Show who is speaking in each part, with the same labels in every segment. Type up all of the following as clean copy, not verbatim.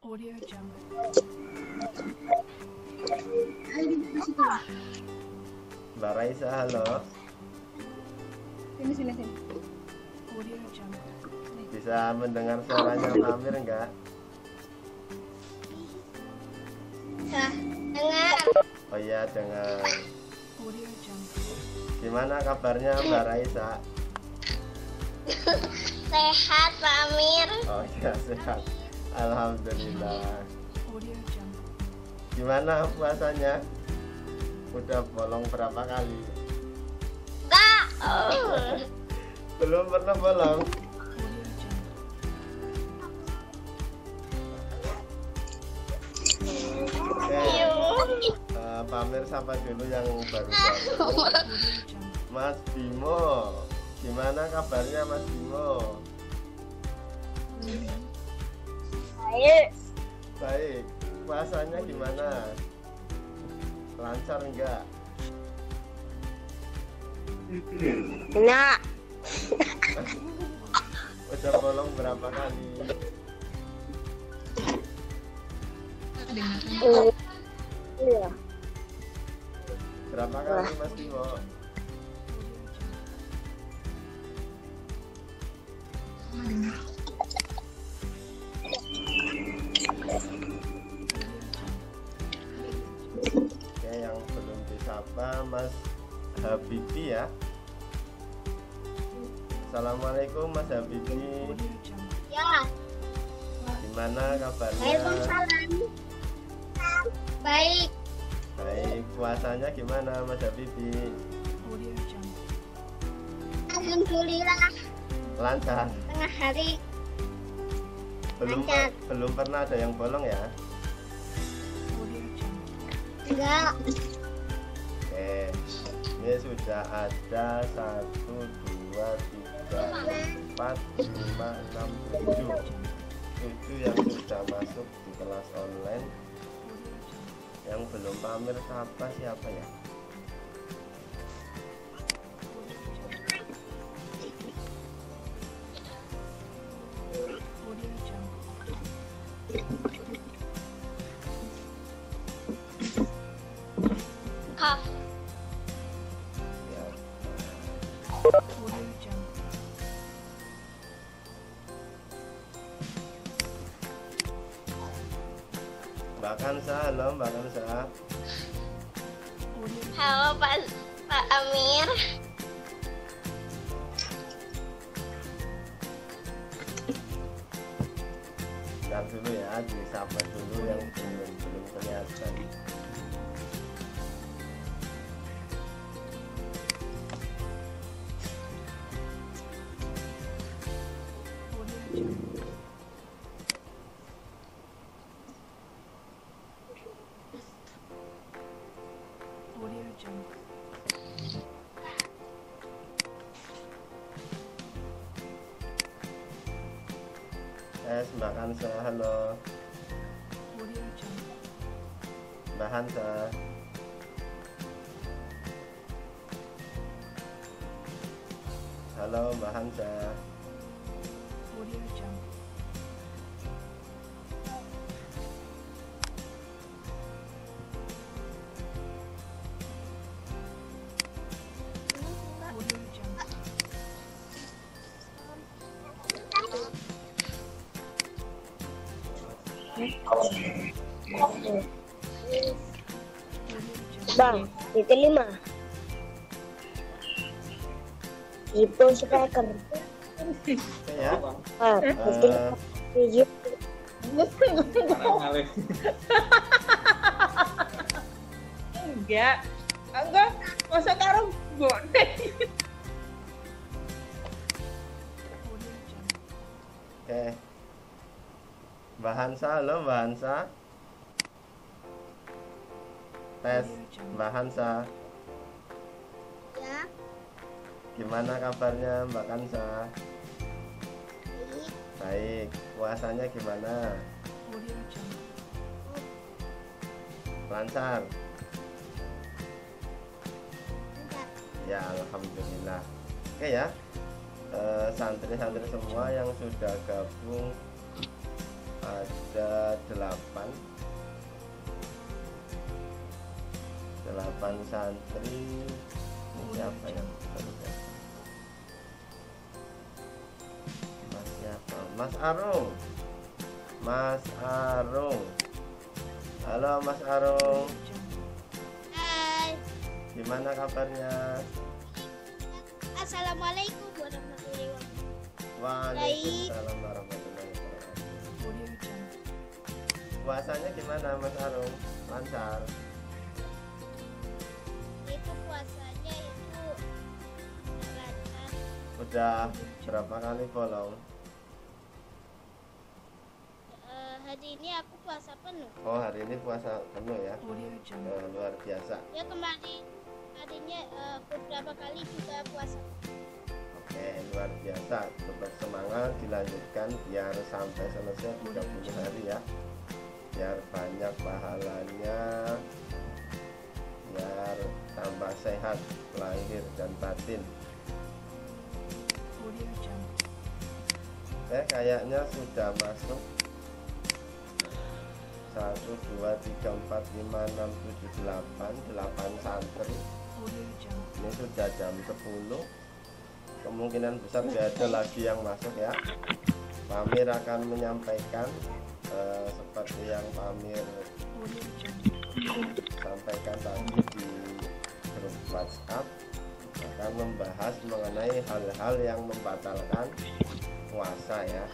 Speaker 1: Audio Jungle.
Speaker 2: Mbak Raisa, halo.
Speaker 3: Sini.
Speaker 1: Audio Jungle.
Speaker 2: Bisa mendengar suaranya Pak Amir enggak?
Speaker 3: Nah, dengar.
Speaker 2: Oh iya, dengar.
Speaker 1: Audio Jungle.
Speaker 2: Gimana kabarnya Mbak Raisa?
Speaker 3: Sehat, Pak Amir.
Speaker 2: Oh iya, sehat. Alhamdulillah.
Speaker 1: Audio Jungle.
Speaker 2: Gimana puasanya? Udah bolong berapa kali?
Speaker 3: Enggak.
Speaker 2: Belum pernah bolong.
Speaker 1: Audio Jungle.
Speaker 2: Oke, Pak Amir sapa dulu yang baru gabung.
Speaker 1: Audio Jungle.
Speaker 2: Mas Bimo, gimana kabarnya Mas Bimo?
Speaker 3: Baik.
Speaker 2: Baik, puasanya gimana? Lancar enggak?
Speaker 3: Enggak.
Speaker 2: Udah bolong berapa kali?
Speaker 3: Iya.
Speaker 2: Berapa kali Mas Bimo? Oke, yang belum disapa Mas Habibi ya. Assalamualaikum Mas Habibi.
Speaker 1: Audio Jungle.
Speaker 3: Ya.
Speaker 2: Gimana kabarnya?
Speaker 3: Waalaikumsalam. Baik.
Speaker 2: Baik, puasanya gimana Mas Habibi?
Speaker 1: Audio Jungle.
Speaker 3: Alhamdulillah.
Speaker 2: Lancar.
Speaker 3: Tengah hari.
Speaker 2: Belum
Speaker 3: Lancar.
Speaker 2: belum pernah ada yang bolong ya?
Speaker 1: Audio Jungle.
Speaker 3: Enggak.
Speaker 2: Oke, ini sudah ada 1, 2, 3, 4, 5, 6, 7 yang sudah masuk di kelas online. Yang belum pamir siapa ya?
Speaker 1: Audio Jungle.
Speaker 3: Kaf.
Speaker 2: Ya,
Speaker 1: Audio Jungle.
Speaker 2: Mbak Kansa, halo Mbak Kansa.
Speaker 1: Audio
Speaker 3: Halo Pak Amir.
Speaker 2: Bentar dulu ya, disapa dulu yang belum kelihatan.
Speaker 1: Audio Jungle. Audio Jungle.
Speaker 2: Mbak Kansa, halo.
Speaker 1: Audio Jungle.
Speaker 2: Mbak Hansa. Halo Mbak Hansa.
Speaker 1: Audio Jungle. Audio Jungle. Audio Jungle.
Speaker 3: Bang, itu 5. Itu speaker.
Speaker 2: Oke ya.
Speaker 3: Itu
Speaker 2: Eh,
Speaker 3: video.
Speaker 4: Enggak, masa karo bonek.
Speaker 1: Audio Jungle.
Speaker 2: Oke. Mbak Hansa, halo Mbak Hansa. Tes, Mbak Hansa.
Speaker 3: Ya.
Speaker 2: Gimana kabarnya Mbak Hansa? Baik, puasanya gimana?
Speaker 1: Audio Jungle.
Speaker 2: Lancar? Ya, alhamdulillah. Oke ya. Santri-santri semua yang sudah gabung ada 8 santri. Ini siapa yang Mas siapa? Mas Arung. Mas Arung. Halo Mas Arung.
Speaker 3: Hai.
Speaker 2: Gimana kabarnya?
Speaker 3: Assalamualaikum warahmatullahi wabarakatuh.
Speaker 2: Waalaikumsalam warahmatullahi wabarakatuh.
Speaker 1: Audio Jungle.
Speaker 2: Puasanya gimana Mas Arung? Lancar?
Speaker 3: Itu puasanya itu lancar.
Speaker 2: Udah berapa kali bolong?
Speaker 3: Hari ini aku puasa penuh.
Speaker 2: Oh, hari ini puasa penuh ya.
Speaker 1: Audio Jungle.
Speaker 2: Luar biasa.
Speaker 3: Ya kemarin harinya beberapa kali juga puasa.
Speaker 2: Oke, luar biasa. Tetap semangat, dilanjutkan biar sampai selesai 30 hari ya. Biar banyak pahalanya, biar tambah sehat lahir dan batin.
Speaker 1: Audio Jungle.
Speaker 2: Kayaknya sudah masuk 1, 2, 3, 4, 5, 6, 7, 8 santri.
Speaker 1: Audio Jungle.
Speaker 2: Ini sudah jam 10. Kemungkinan besar tidak ada lagi yang masuk ya. Pamir akan menyampaikan seperti yang Pamir
Speaker 1: Audio Jungle.
Speaker 2: sampaikan tadi di grup WhatsApp, akan membahas mengenai hal-hal yang membatalkan puasa ya.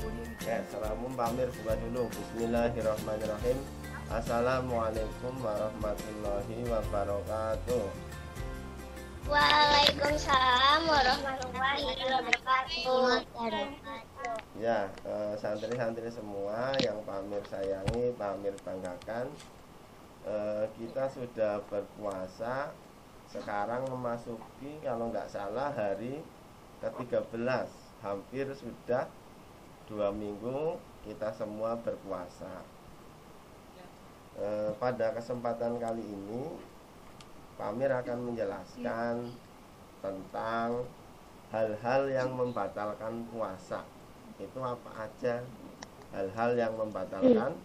Speaker 1: Audio
Speaker 2: Oke,
Speaker 1: Jungle.
Speaker 2: secara umum Pamir buka dulu. Bismillahirrahmanirrahim. Assalamualaikum warahmatullahi wabarakatuh.
Speaker 3: Waalaikumsalam warahmatullahi wabarakatuh.
Speaker 2: Ya, santri-santri semua yang Pamir sayangi, Pamir banggakan, kita sudah berpuasa. Sekarang memasuki kalau nggak salah hari ke-13. Hampir sudah 2 minggu kita semua berpuasa. Pada kesempatan kali ini Pamir akan menjelaskan tentang hal-hal yang membatalkan puasa. Itu apa aja hal-hal yang membatalkan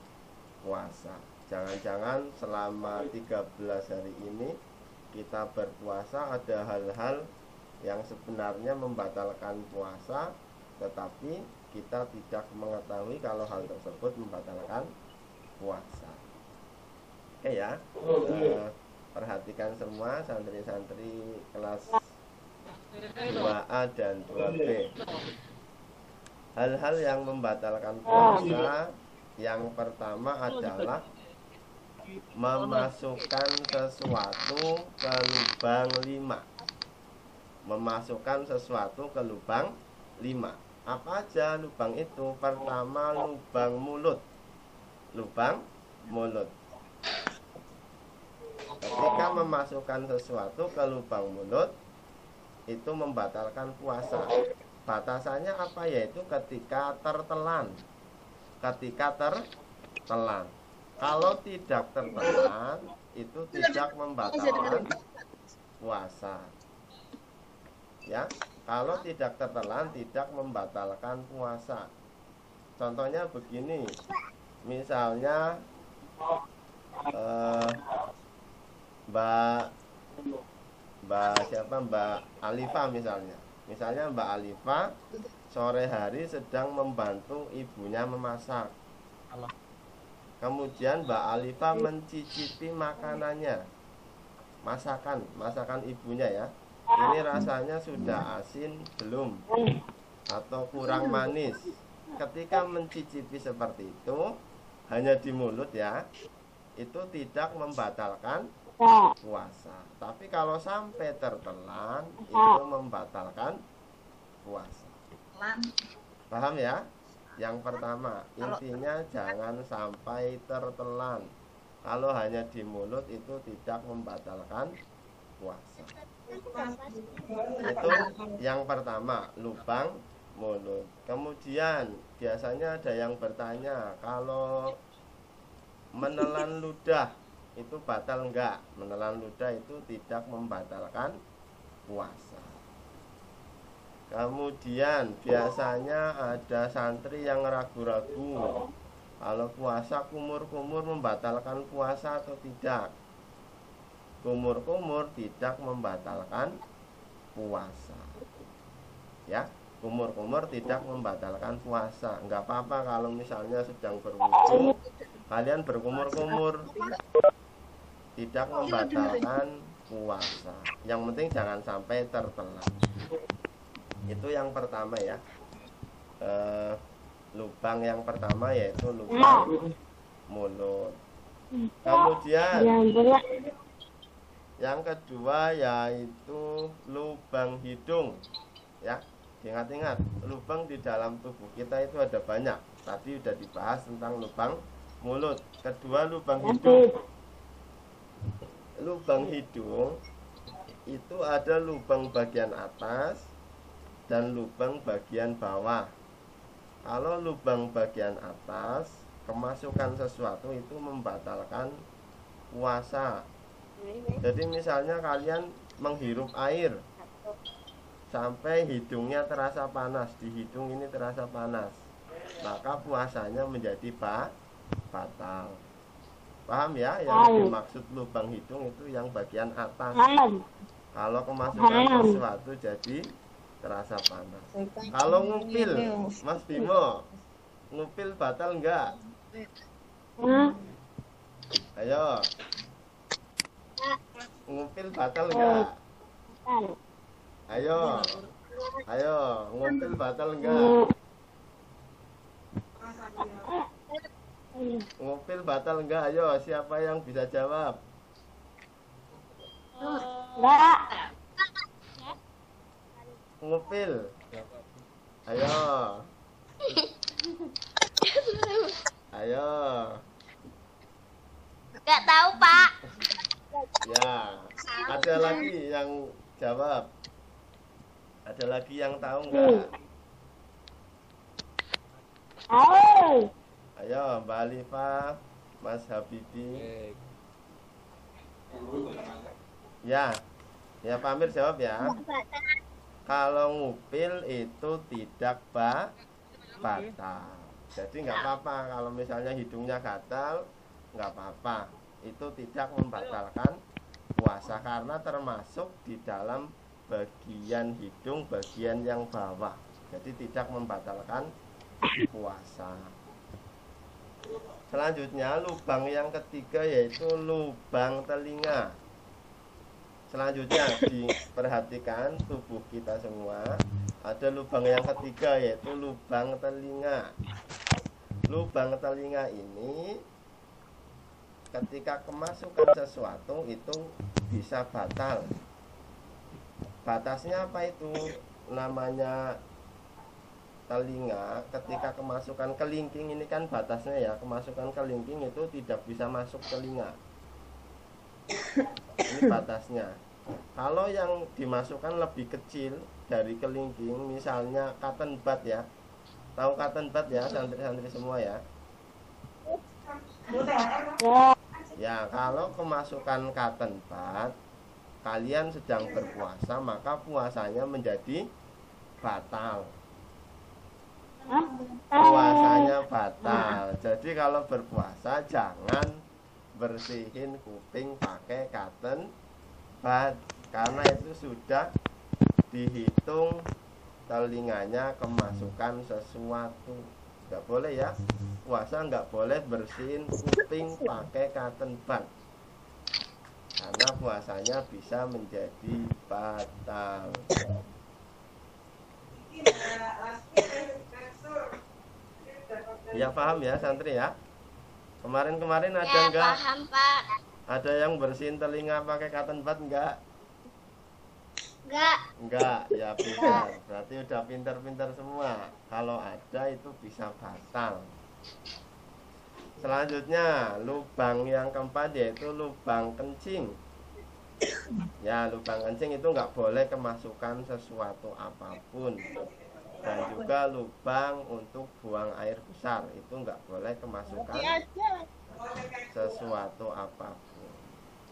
Speaker 2: puasa. Jangan-jangan selama 13 hari ini kita berpuasa ada hal-hal yang sebenarnya membatalkan puasa, tetapi kita tidak mengetahui kalau hal tersebut membatalkan puasa. Oke ya, perhatikan semua santri-santri kelas 2A dan 2B. Hal-hal yang membatalkan puasa, yang pertama adalah memasukkan sesuatu ke lubang 5. Memasukkan sesuatu ke lubang 5. Apa aja lubang itu? Pertama, lubang mulut. Lubang mulut. Ketika memasukkan sesuatu ke lubang mulut, itu membatalkan puasa. Batasannya apa? Yaitu ketika tertelan. Ketika tertelan. Kalau tidak tertelan, itu tidak membatalkan puasa. Ya, kalau tidak tertelan tidak membatalkan puasa. Contohnya begini, misalnya Mbak Alifa misalnya. Misalnya Mbak Alifa sore hari sedang membantu ibunya memasak. Kemudian Mbak Alifa mencicipi makanannya, masakan ibunya ya. Ini rasanya sudah asin belum atau kurang manis. Ketika mencicipi seperti itu hanya di mulut ya, itu tidak membatalkan puasa. Tapi kalau sampai tertelan itu membatalkan puasa. Paham ya? Yang pertama, intinya jangan sampai tertelan. Kalau hanya di mulut itu tidak membatalkan puasa. Itu yang pertama, lubang mulut. Kemudian biasanya ada yang bertanya, kalau menelan ludah itu batal enggak? Menelan ludah itu tidak membatalkan puasa. Kemudian biasanya ada santri yang ragu-ragu, Kalau puasa kumur-kumur membatalkan puasa atau tidak? Kumur-kumur tidak membatalkan puasa. Ya, kumur-kumur tidak membatalkan puasa. Enggak apa-apa kalau misalnya sedang berwudu kalian berkumur-kumur, tidak membatalkan puasa. Yang penting jangan sampai tertelan. Itu yang pertama ya. Lubang yang pertama yaitu lubang mulut. Kemudian yang kedua yaitu lubang hidung. Ya, ingat-ingat, lubang di dalam tubuh kita itu ada banyak. Tadi sudah dibahas tentang lubang mulut. Kedua, lubang hidung. Lubang hidung itu ada lubang bagian atas dan lubang bagian bawah. Kalau lubang bagian atas, kemasukan sesuatu itu membatalkan puasa. Jadi misalnya kalian menghirup air sampai hidungnya terasa panas, di hidung ini terasa panas, maka puasanya menjadi batal. Paham ya? Yang dimaksud lubang hidung itu yang bagian atas. Kalau kemasukan sesuatu jadi terasa panas. Kalau ngupil, Mas Bimo, ngupil batal enggak? Ayo, ngupil batal enggak? Ayo, ayo, ngupil batal enggak? Ngupil batal enggak? Ayo, siapa yang bisa jawab?
Speaker 3: Enggak.
Speaker 2: Ngupil. Ayo. Ayo.
Speaker 3: Enggak tahu, Pak.
Speaker 2: Ya. Ada lagi yang jawab? Ada lagi yang tahu enggak? Ayo, Mbak Alifah, Mas Habibi. Ya. Ya, Pak Amir jawab ya. Kalau ngupil itu tidak batal. Jadi nggak apa-apa kalau misalnya hidungnya gatal, nggak apa-apa. Itu tidak membatalkan puasa karena termasuk di dalam bagian hidung bagian yang bawah. Jadi tidak membatalkan puasa. Selanjutnya lubang yang ketiga yaitu lubang telinga. Selanjutnya diperhatikan tubuh kita semua. Ada lubang yang ketiga yaitu lubang telinga. Lubang telinga ini ketika kemasukan sesuatu itu bisa batal. Batasnya apa itu? Namanya telinga ketika kemasukan kelingking ini kan batasnya ya. Kemasukan kelingking itu tidak bisa masuk telinga. Ini batasnya. Kalau yang dimasukkan lebih kecil dari kelingking, misalnya cotton bud ya. Tahu cotton bud ya, santri-santri semua ya. Ya, kalau kemasukan cotton bud, kalian sedang berpuasa, maka puasanya menjadi batal. Puasanya batal. Jadi kalau berpuasa jangan bersihin kuping pakai cotton bud karena itu sudah dihitung telinganya kemasukan sesuatu. Nggak boleh ya, puasa nggak boleh bersihin kuping pakai cotton bud karena puasanya bisa menjadi batal. Ya paham ya santri ya. Kemarin-kemarin ada
Speaker 3: Ya,
Speaker 2: enggak?
Speaker 3: paham, Pak.
Speaker 2: Ada yang bersihin telinga pakai cotton bud enggak?
Speaker 3: Enggak.
Speaker 2: Enggak, ya pintar. Berarti udah pintar-pintar semua. Kalau ada itu bisa batal. Selanjutnya, lubang yang keempat yaitu lubang kencing. Ya, lubang kencing itu enggak boleh kemasukan sesuatu apapun. Dan juga lubang untuk buang air besar itu enggak boleh kemasukan sesuatu apapun.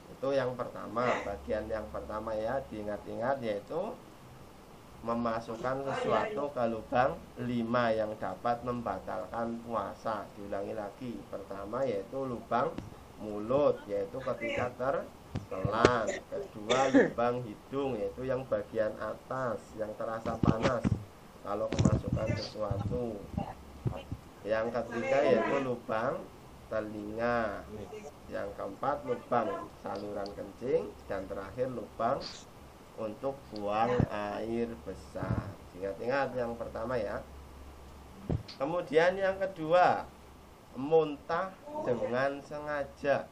Speaker 2: Itu yang pertama, bagian yang pertama ya, diingat-ingat yaitu memasukkan sesuatu ke lubang 5 yang dapat membatalkan puasa. Diulangi lagi. Pertama yaitu lubang mulut, yaitu ketika tertelan. Kedua lubang hidung, yaitu yang bagian atas yang terasa panas kalau kemasukan sesuatu. Yang ketiga yaitu lubang telinga. Yang keempat lubang saluran kencing. Dan terakhir lubang untuk buang air besar. Ingat-ingat yang pertama ya. Kemudian yang kedua, muntah dengan sengaja.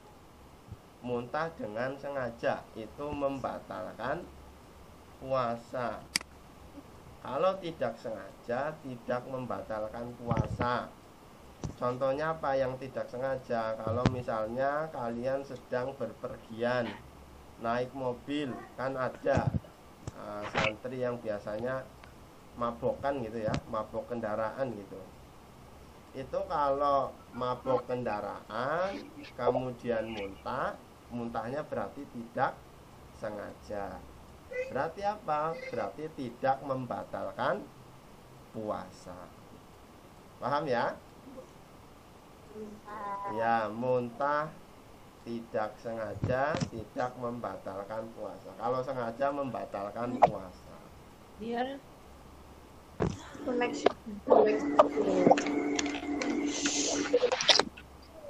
Speaker 2: Muntah dengan sengaja itu membatalkan puasa. Kalau tidak sengaja tidak membatalkan puasa. Contohnya apa yang tidak sengaja? Kalau misalnya kalian sedang berpergian naik mobil, kan ada santri yang biasanya mabokan gitu ya, mabok kendaraan gitu. Itu kalau mabok kendaraan kemudian muntahnya berarti tidak sengaja. Berarti apa? Berarti tidak membatalkan puasa. Paham ya? Ya, muntah tidak sengaja tidak membatalkan puasa. Kalau sengaja membatalkan puasa.
Speaker 4: Biar
Speaker 5: koneksi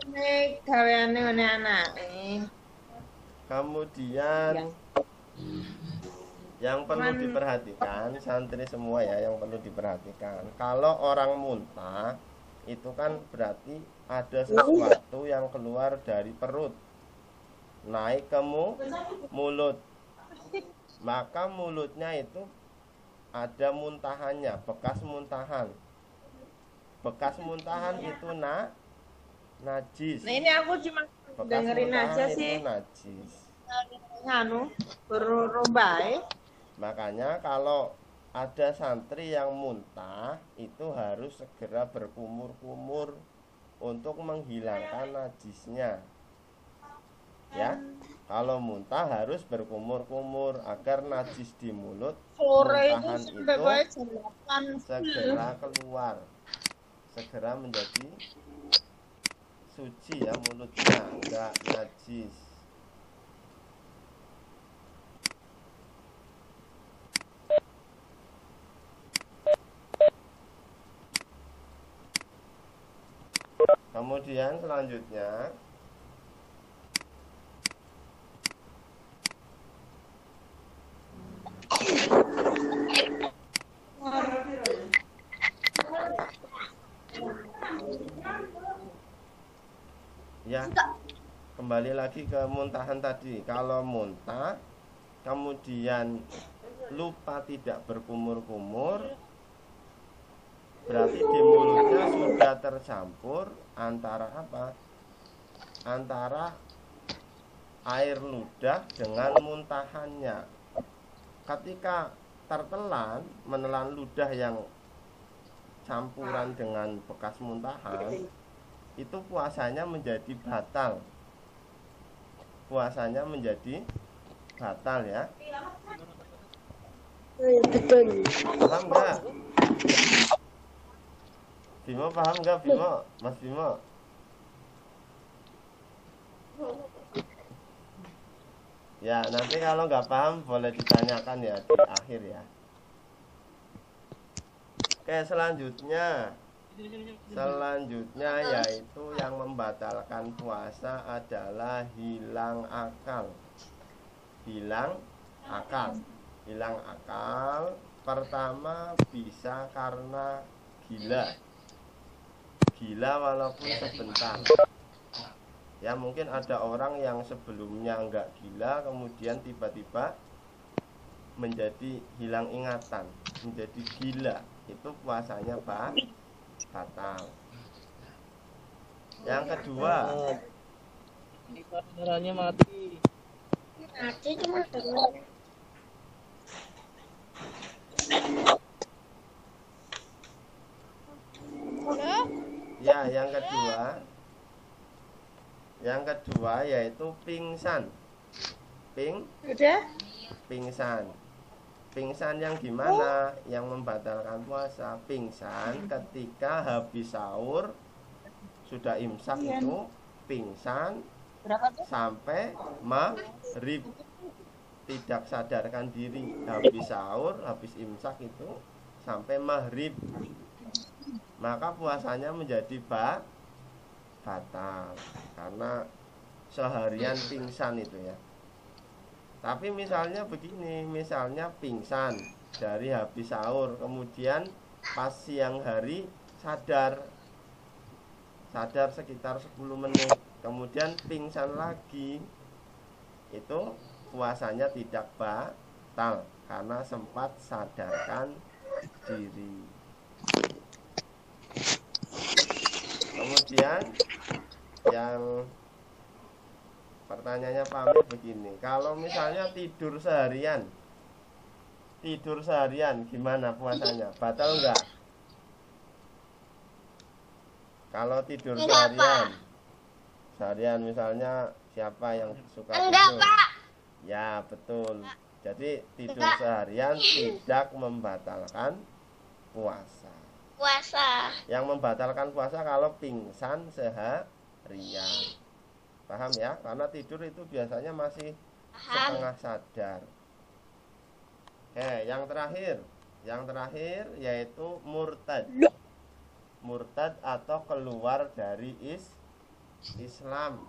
Speaker 4: ini gaweane ngene anak.
Speaker 2: Kemudian yang perlu diperhatikan santri semua ya, yang perlu diperhatikan. Kalau orang muntah itu kan berarti ada sesuatu yang keluar dari perut naik ke mulut. Maka mulutnya itu ada muntahannya, bekas muntahan. Bekas muntahan itu najis.
Speaker 4: Nah ini aku cuma
Speaker 2: Bekas
Speaker 4: dengerin
Speaker 2: muntahan
Speaker 4: aja
Speaker 2: itu
Speaker 4: sih.
Speaker 2: najis.
Speaker 4: Nganu berubah.
Speaker 2: Makanya kalau ada santri yang muntah itu harus segera berkumur-kumur untuk menghilangkan najisnya. Ya, kalau muntah harus berkumur-kumur agar najis di mulut
Speaker 4: Sore
Speaker 2: muntahan
Speaker 4: itu
Speaker 2: itu
Speaker 4: sampai jam 8.
Speaker 2: segera keluar, segera menjadi suci ya mulutnya, enggak najis. Kemudian selanjutnya ya, kembali lagi ke muntahan tadi. Kalau muntah kemudian lupa tidak berkumur-kumur, berarti di mulutnya sudah tercampur antara apa? Antara air ludah dengan muntahannya. Ketika tertelan, menelan ludah yang campuran dengan bekas muntahan, itu puasanya menjadi batal. Puasanya menjadi batal ya.
Speaker 5: betul.
Speaker 2: Paham nggak? Bimo paham nggak Bimo? Mas Bimo? Ya, nanti kalau nggak paham boleh ditanyakan ya di akhir ya. Oke, selanjutnya yaitu yang membatalkan puasa adalah hilang akal. Hilang akal pertama bisa karena gila walaupun sebentar. Ya, mungkin ada orang yang sebelumnya enggak gila kemudian tiba-tiba menjadi hilang ingatan, menjadi gila. Itu puasanya batal. Yang kedua,
Speaker 6: Kameranya mati.
Speaker 5: Mati cuma dengar.
Speaker 3: Halo?
Speaker 2: ya yang kedua yaitu pingsan.
Speaker 4: Udah?
Speaker 2: Pingsan. Pingsan yang gimana? Yang membatalkan puasa. Pingsan ketika habis sahur, sudah imsak itu pingsan sampai maghrib, tidak sadarkan diri. Habis sahur, habis imsak itu sampai maghrib, maka puasanya menjadi batal karena seharian pingsan itu ya. Tapi misalnya begini, misalnya pingsan dari habis sahur, kemudian pas siang hari sadar sekitar 10 menit, kemudian pingsan lagi, itu puasanya tidak batal karena sempat sadarkan diri. Kemudian yang pertanyaannya Pak Amir begini, kalau misalnya tidur seharian gimana puasanya? Batal enggak? Kalau tidur seharian misalnya siapa yang suka tidur?
Speaker 3: Pak.
Speaker 2: Ya betul. Jadi tidur seharian tidak membatalkan puasa. Yang membatalkan puasa kalau pingsan seharian. Paham ya? Karena tidur itu biasanya masih setengah sadar. Oke, yang terakhir yaitu murtad. Murtad atau keluar dari Islam.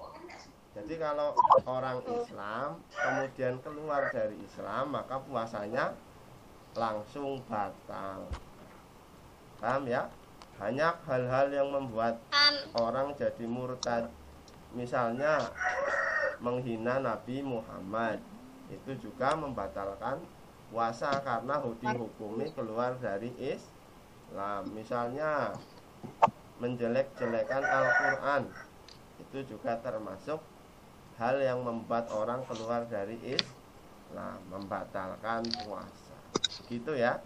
Speaker 2: Jadi kalau orang Islam kemudian keluar dari Islam, maka puasanya langsung batal. Paham ya? Banyak hal-hal yang membuat orang jadi murtad. Misalnya menghina Nabi Muhammad, itu juga membatalkan puasa karena dihukumi keluar dari Islam. Misalnya menjelek-jelekan Al-Quran, itu juga termasuk hal yang membuat orang keluar dari Islam, membatalkan puasa. Gitu ya.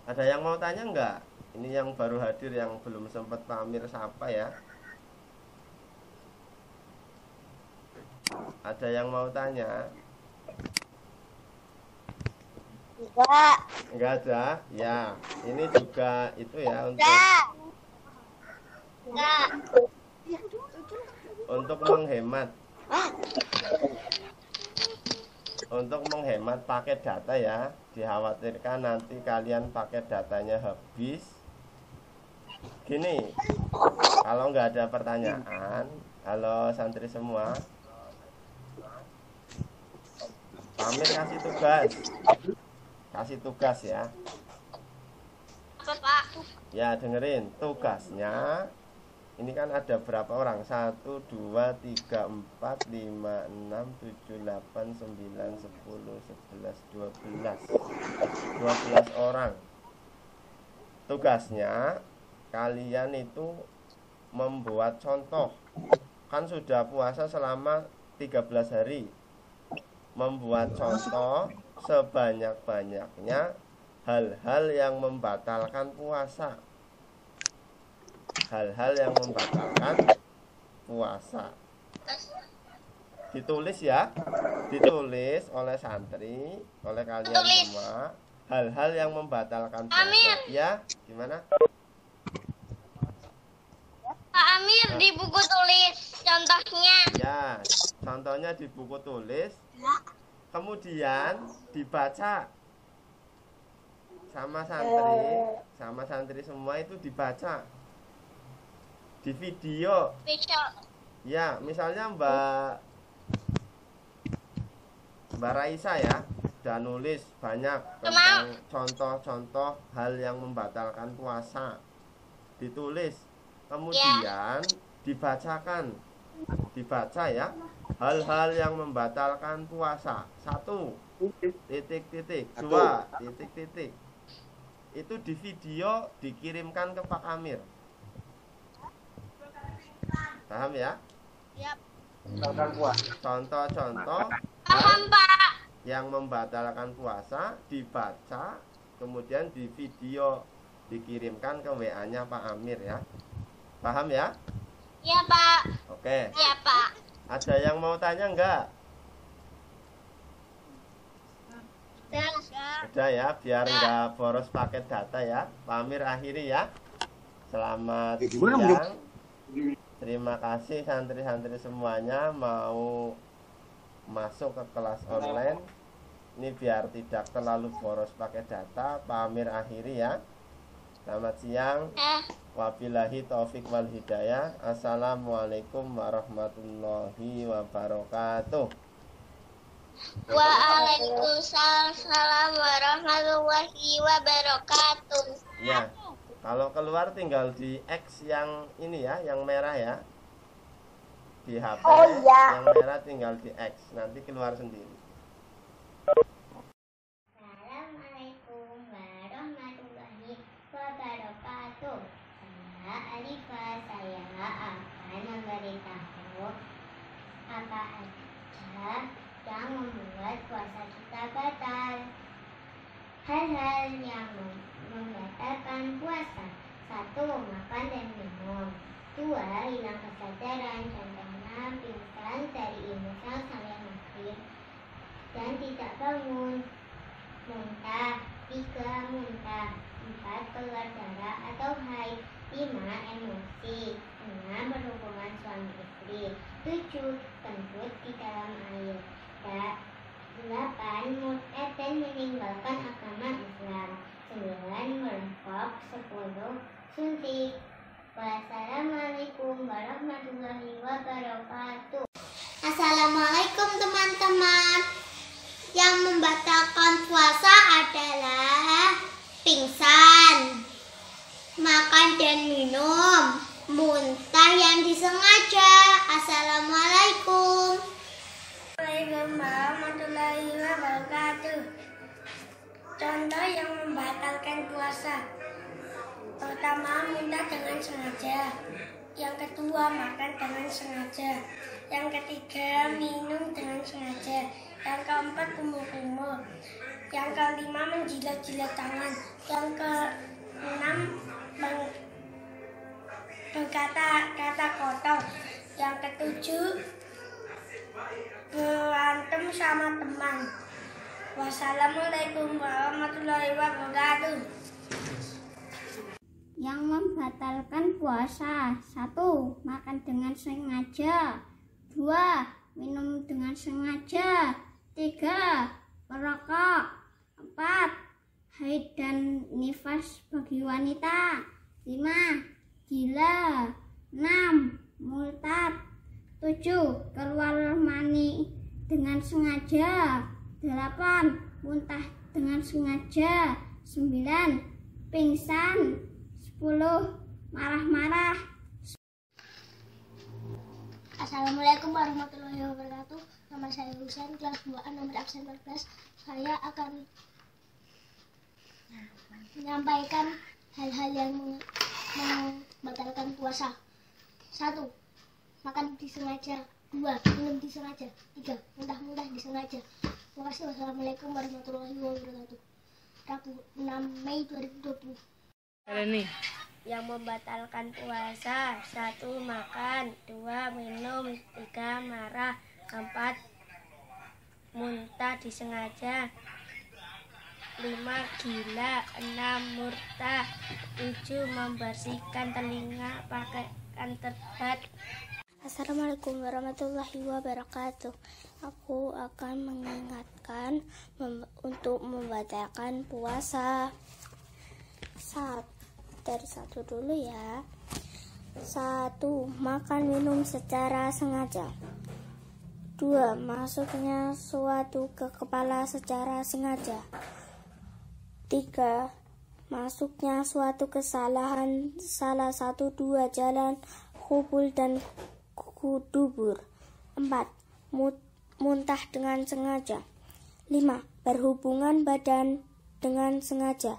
Speaker 2: Ada yang mau tanya enggak? Ini yang baru hadir, yang belum sempat Pak Amir sapa ya. Ada yang mau tanya? Enggak ada? Ya, ini juga itu ya untuk menghemat. Untuk menghemat paket data ya. Dikhawatirkan nanti kalian paket datanya habis. Gini, kalau nggak ada pertanyaan, halo santri semua, Pak Amir kasih tugas ya.
Speaker 3: Apa Pak?
Speaker 2: Ya dengerin tugasnya. Ini kan ada berapa orang? 1, 2, 3, 4, 5, 6, 7, 8, 9, 10, 11, 12 orang. Tugasnya kalian itu membuat contoh. Kan sudah puasa selama 13 hari. Membuat contoh sebanyak-banyaknya hal-hal yang membatalkan puasa. Hal-hal yang membatalkan puasa. Ditulis ya. Ditulis oleh santri, oleh kalian semua, hal-hal yang membatalkan puasa. Ya, gimana?
Speaker 3: Pak Amir di buku tulis contohnya.
Speaker 2: Ya, contohnya di buku tulis. Kemudian dibaca sama santri semua, itu dibaca di video. Ya, misalnya Mbak Raisa ya, udah nulis banyak tentang contoh-contoh hal yang membatalkan puasa. Ditulis, kemudian dibacakan. Dibaca ya, hal-hal yang membatalkan puasa. 1, titik-titik. 2, titik-titik. Itu di video dikirimkan ke Pak Amir. Paham ya?
Speaker 3: Yap.
Speaker 2: Contoh-contoh
Speaker 3: Paham Pak.
Speaker 2: yang membatalkan puasa dibaca, kemudian di video dikirimkan ke WA-nya Pak Amir ya. Paham ya?
Speaker 3: Iya Pak.
Speaker 2: Oke.
Speaker 3: Iya Pak.
Speaker 2: Ada yang mau tanya enggak? Udah ya, biar nggak boros paket data ya. Pamir akhiri ya. Selamat siang. Terima kasih santri-santri semuanya mau masuk ke kelas online. Ini biar tidak terlalu boros pakai data. Pamir akhiri ya. Selamat siang. Wabillahi taufik wal hidayah. Assalamualaikum warahmatullahi wabarakatuh.
Speaker 3: Waalaikumsalam warahmatullahi wabarakatuh.
Speaker 2: Ya, kalau keluar tinggal di X yang ini ya, yang merah ya. Di HP yang merah tinggal di X, nanti keluar sendiri.
Speaker 3: Assalamualaikum warahmatullahi wabarakatuh. Saya Alifah, saya akan memberitahu apa aja yang membuat puasa kita batal. Hal-hal yang membatalkan puasa: 1. Makan dan minum. 2. Hilang kesadaran, contohnya pingsan dari imsak sampai maghrib dan tidak bangun. Muntah. 3. Muntah. 4. Keluar darah atau haid. 5. Emosi. 6. Berhubungan suami istri. 7. Kentut di dalam air. 8. Murtad dan meninggalkan agama Islam. 9. Merokok. 10. Suntik. Wassalamualaikum warahmatullahi wabarakatuh. Assalamualaikum teman-teman. Yang membatalkan puasa adalah pingsan, makan dan minum, muntah yang disengaja. Assalamualaikum. Waalaikumsalam warahmatullahi wabarakatuh. Contoh yang membatalkan puasa: pertama, muntah dengan sengaja. Yang kedua, makan dengan sengaja. Yang ketiga, minum dengan sengaja. Yang keempat, kumur-kumur. Yang kelima, menjilat-jilat tangan. Yang keenam, berkata-kata kotor. Yang ketujuh, berantem sama teman. Wassalamualaikum warahmatullahi wabarakatuh. Yang membatalkan puasa: 1. Makan dengan sengaja. 2. Minum dengan sengaja. 3. Merokok. 4. Haid dan nifas bagi wanita. 5. Gila. 6. Murtad. 7. Keluar mani dengan sengaja. 8. Muntah dengan sengaja. 9. Pingsan. 10. Marah-marah. Assalamualaikum warahmatullahi wabarakatuh. Nama saya Husain, kelas 2A, nomor absen 14. Saya akan menyampaikan hal-hal yang membatalkan puasa. 1. Makan disengaja. 2. Minum disengaja. 3. Muntah-muntah disengaja. Terima kasih. Wassalamualaikum warahmatullahi wabarakatuh. Rabu 6 Mei 2020. Yang membatalkan puasa: 1. Makan. 2. Minum. 3. Marah. 4. Muntah disengaja. 5. Gila. 6. Murtad. 7. Membersihkan telinga pakai anterbat. Assalamualaikum warahmatullahi wabarakatuh. Aku akan mengingatkan untuk membatalkan puasa. Dari 1 dulu ya. 1. Makan minum secara sengaja. 2. Masuknya suatu ke kepala secara sengaja. 3. Masuknya suatu kesalahan salah satu dua jalan kubul dan dubur. 4. Muntah dengan sengaja. 5. Berhubungan badan dengan sengaja.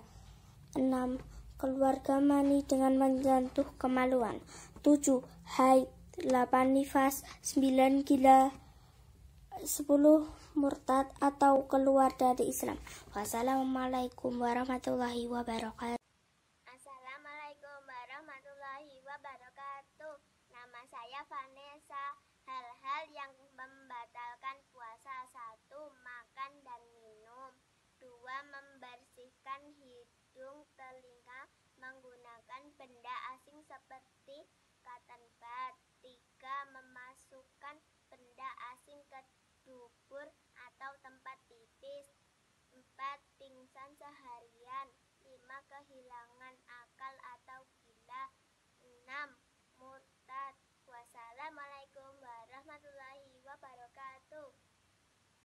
Speaker 3: 6. Keluarga mani dengan menyentuh kemaluan. 7. Haid. 8. Nifas. 9. Gila. 10. Murtad atau keluar dari Islam. Wassalamualaikum warahmatullahi wabarakatuh. Assalamualaikum warahmatullahi wabarakatuh. Nama saya Vanessa. Hal-hal yang membatalkan puasa: 1. Makan dan minum. 2.
Speaker 6: 2. Membersihkan hidung telinga menggunakan benda asing seperti cotton bud. 3. Memasukkan benda asing ke dubur atau tempat pipis. 4. Pingsan seharian. 5. Kehilangan